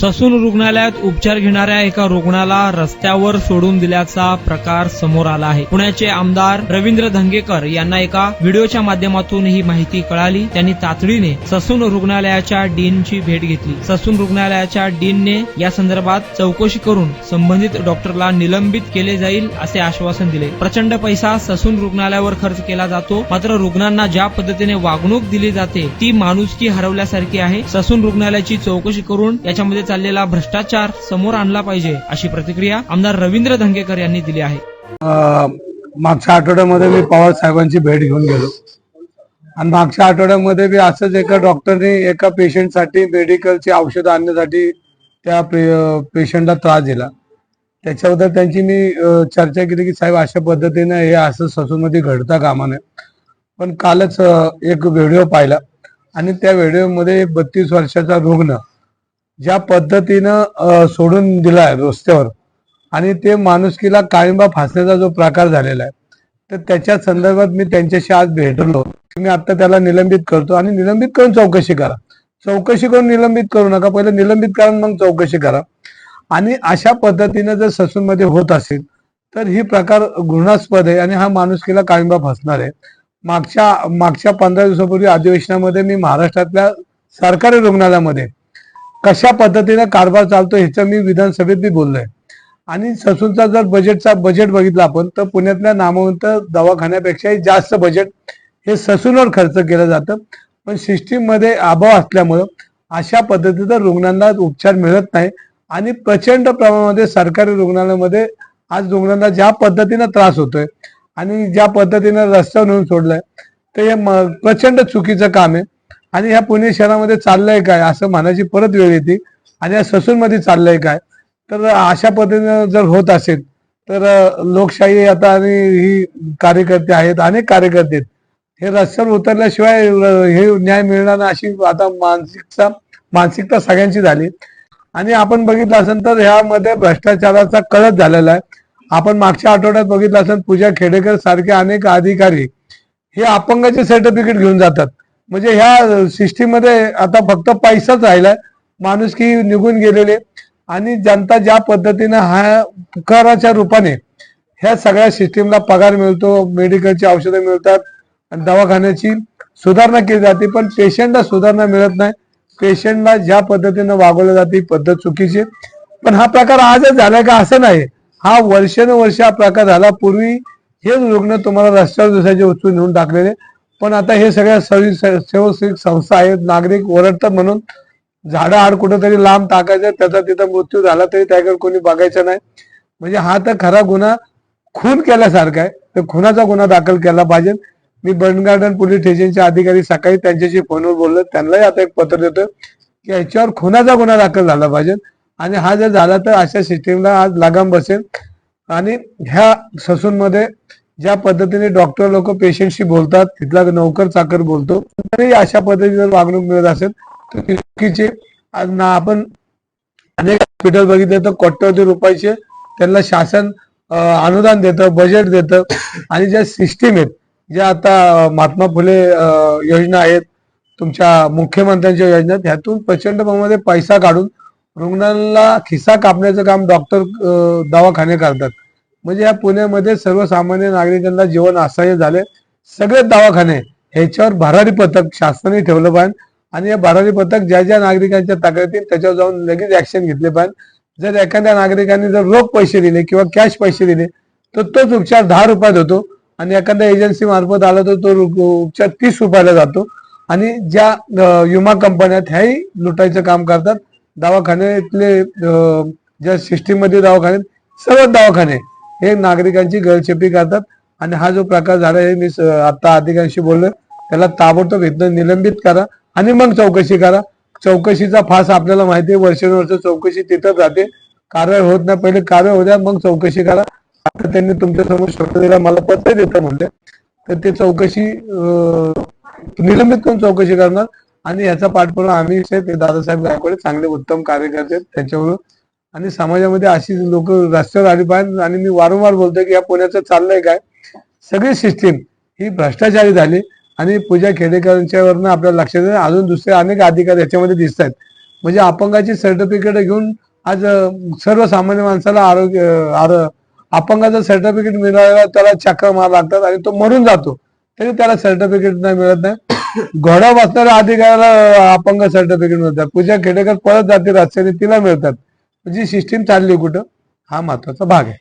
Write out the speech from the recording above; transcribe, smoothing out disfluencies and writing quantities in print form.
Sassoon रुग्णालयात उपचार घेणाऱ्या एका रुग्णाला रस्त्यावर सोडून दिल्याचा प्रकार समोर आला आहे. पुण्याचे आमदार रवींद्र धंगेकर यांना एका व्हिडिओच्या माध्यमातून ही माहिती कळाली. त्यांनी तातडीने ससून रुग्णालयाच्या डीनची भेट घेतली. ससून रुग्णालयाच्या डीनने या संदर्भात चौकशी करून संबंधित डॉक्टरला निलंबित केले जाईल असे आश्वासन दिले. प्रचंड पैसा ससून रुग्णालयावर खर्च केला जातो, मात्र रुग्णांना ज्या पद्धतीने वागणूक दिली जाते ती माणुसकी हरवल्यासारखी आहे. ससून रुग्णालयाची चौकशी करून याच्यामध्ये चाललेला भ्रष्टाचार समोर आणला पाहिजे अशी प्रतिक्रिया आमदार रवींद्र धंगेकर यांनी दिली आहे. मागच्या आठवड्यामध्ये मी पवार साहेबांची भेट घेऊन गेलो आणि मागच्या आठवड्यामध्ये मी असंच एका डॉक्टरने एका पेशंटसाठी मेडिकलची औषधं आणण्यासाठी त्या पेशंटला त्रास दिला. त्याच्याबद्दल त्यांची मी चर्चा केली की साहेब अशा पद्धतीने हे असं ससूनमध्ये घडता कामा नये. पण कालच एक व्हिडिओ पाहिला आणि त्या व्हिडिओमध्ये 32 वर्षाचा रुग्ण ज्या पद्धतीनं सोडून दिलाय रस्त्यावर आणि ते माणुसकीला काळिंबा फासण्याचा जो प्रकार झालेला आहे, तर त्याच्या संदर्भात मी त्यांच्याशी आज भेटलो. मी आता त्याला निलंबित करतो आणि निलंबित करून चौकशी करा. चौकशी करून निलंबित करू नका, पहिले निलंबित करा मग चौकशी करा. आणि अशा पद्धतीनं जर ससूनमध्ये होत असेल तर ही प्रकार घृणास्पद आहे आणि हा माणुसकीला काळिंबा फासणार आहे. मागच्या 15 दिवसापूर्वी अधिवेशनामध्ये मी महाराष्ट्रातल्या सरकारी रुग्णालयामध्ये कशा पद्धतीने कारभार चालतो ह्याचं मी विधानसभेत बी बोललोय. आणि ससूनचा जर बजेट बघितलं आपण तर पुण्यातल्या नामवंत दवाखान्यापेक्षाही जास्त बजेट हे ससूनवर खर्च केलं जातं. पण सिस्टीम मध्ये अभाव असल्यामुळं अशा पद्धतीचा रुग्णांना उपचार मिळत नाही आणि प्रचंड प्रमाणामध्ये सरकारी रुग्णालयामध्ये आज रुग्णांना ज्या पद्धतीनं त्रास होतोय आणि ज्या पद्धतीनं रस्त्यावर नेऊन सोडलंय तर हे प्रचंड चुकीचं काम आहे. आणि ह्या पुणे शहरामध्ये चाललंय काय असं म्हणायची परत वेळ येते. आणि या ससूनमध्ये चाललंय काय, तर अशा पद्धतीनं जर होत असेल तर लोकशाही आता आणि ही कार्यकर्ते आहेत, अनेक कार्यकर्ते आहेत, हे रस्त्यावर उतरल्याशिवाय हे न्याय मिळणार नाही अशी आता मानसिकता सगळ्यांची झाली. आणि आपण बघितलं असेल तर ह्यामध्ये भ्रष्टाचाराचा कळस झालेला आहे. आपण मागच्या आठवड्यात बघितलं असेल पूजा खेडेकर सारखे अनेक अधिकारी हे अपंगाचे सर्टिफिकेट घेऊन जातात. म्हणजे ह्या सिस्टीम मध्ये आता फक्त पैसाच राहिलाय, माणुसकी निघून गेलेले. आणि जनता ज्या पद्धतीनं हा कराच्या रूपाने ह्या सगळ्या सिस्टीमला पगार मिळतो, मेडिकलची औषधं मिळतात, दवाखान्याची सुधारणा केली जाते, पण पेशंटला सुधारणा मिळत नाही. पेशंटला ज्या पद्धतीनं वागवलं जाते पद्धत चुकीची. पण हा प्रकार आजच झालाय का असं नाही, हा वर्षानुवर्ष हा प्रकार झाला. पूर्वी हे रुग्ण तुम्हाला रस्त्यावर दिसायचे उचलून नेऊन टाकलेले, पण आता हे सगळ्या स्वयंसेवी संस्था आहेत, नागरिक ओरडतात म्हणून झाडं आड कुठंतरी लांब टाकायचं, त्याचा तिथं मृत्यू झाला तरी त्याकडे कोणी बघायचं नाही. म्हणजे हा तर खरा गुन्हा खून केल्यासारखा आहे. तर खुनाचा गुन्हा दाखल केला पाहिजे. मी बर्न गार्डन पोलीस स्टेशनचे अधिकारी सकाळी त्यांच्याशी फोनवर बोललो, त्यांनाही आता एक पत्र देतो की याच्यावर खुनाचा गुन्हा दाखल झाला पाहिजे. आणि हा जर झाला तर अशा सिस्टीमला आज लगाम बसेल. आणि ह्या ससूनमध्ये ज्या पद्धतीने डॉक्टर लोक पेशंटशी बोलतात, तिथला नोकर चाकर बोलतो, तरी अशा पद्धतीने वागणूक मिळत असेल तर चुकीचे. आपण अनेक हॉस्पिटल बघितले तर कोट्यवधी रुपयाचे त्यांना शासन अनुदान देतं, बजेट देतं. आणि ज्या सिस्टीम आहेत, ज्या आता महात्मा फुले योजना आहेत, तुमच्या मुख्यमंत्र्यांच्या योजना, ह्यातून प्रचंड प्रमाणामध्ये पैसा काढून रुग्णांना खिसा कापण्याचं काम डॉक्टर दवाखाने करतात. म्हणजे या पुण्यामध्ये सर्वसामान्य नागरिकांना जीवन असह्य झाले. सगळे दवाखाने ह्याच्यावर भरारी पथक शासनाने ठेवलं पाहिजे आणि या भरारी पथक ज्या ज्या नागरिकांच्या तक्रारी त्याच्यावर जाऊन लगेच ऍक्शन घेतले पाहिजे. जर एखाद्या नागरिकांनी जर रोख पैसे दिले किंवा कॅश पैसे दिले तर तोच उपचार 10 रुपयात होतो आणि एखाद्या एजन्सी मार्फत आला तर तो उपचार 30 रुपयाला जातो. आणि ज्या विमा कंपन्या ह्याही लुटायचं काम करतात. दवाखान्यातले ज्या सिस्टीम मध्ये दवाखाने सर्व दवाखाने हे नागरिकांची गळचेपी करतात. आणि हा जो प्रकार झाला हे मी आता अधिकाऱ्यांशी बोललो, त्याला ताबडतोब इथं निलंबित करा आणि मग चौकशी करा. चौकशीचा फास आपल्याला माहिती आहे, वर्षानुवर्ष चौकशी तिथंच राहते, कारवाई होत नाही. पहिले कारवाई होत्या मग चौकशी करा. आता त्यांनी तुमच्या समोर शब्द दिला, मला पत्र देतं म्हणले, तर ते चौकशी निलंबित करून चौकशी करणार. आणि याचा पाठपुरावा आम्ही ते दादासाहेब गायकवाड चांगले उत्तम कार्यकर्ते आहेत त्यांच्यावर. आणि समाजामध्ये अशी लोक रस्त्यावर आली पाहिजे. आणि मी वारंवार बोलतोय की या पुण्याचं चाललंय काय, सगळी सिस्टीम ही भ्रष्टाचारी झाली. आणि पूजा खेडेकरांच्यावरनं आपल्याला लक्षात येईल, अजून दुसरे अनेक अधिकारी याच्यामध्ये दिसत आहेत. म्हणजे अपंगाची सर्टिफिकेट घेऊन आज सर्वसामान्य माणसाला अपंगाचं सर्टिफिकेट मिळायला त्याला चक्कर मार लागतात आणि तो मरून जातो तरी त्याला सर्टिफिकेट नाही मिळत नाही. घोडा बसणाऱ्या अधिकाऱ्याला अपंग सर्टिफिकेट मिळतात. पूजा खेडेकर परत जाते रस्त्याने तिला मिळतात. म्हणजे सिस्टीम चालली कुठं, हा महत्वाचा भाग आहे.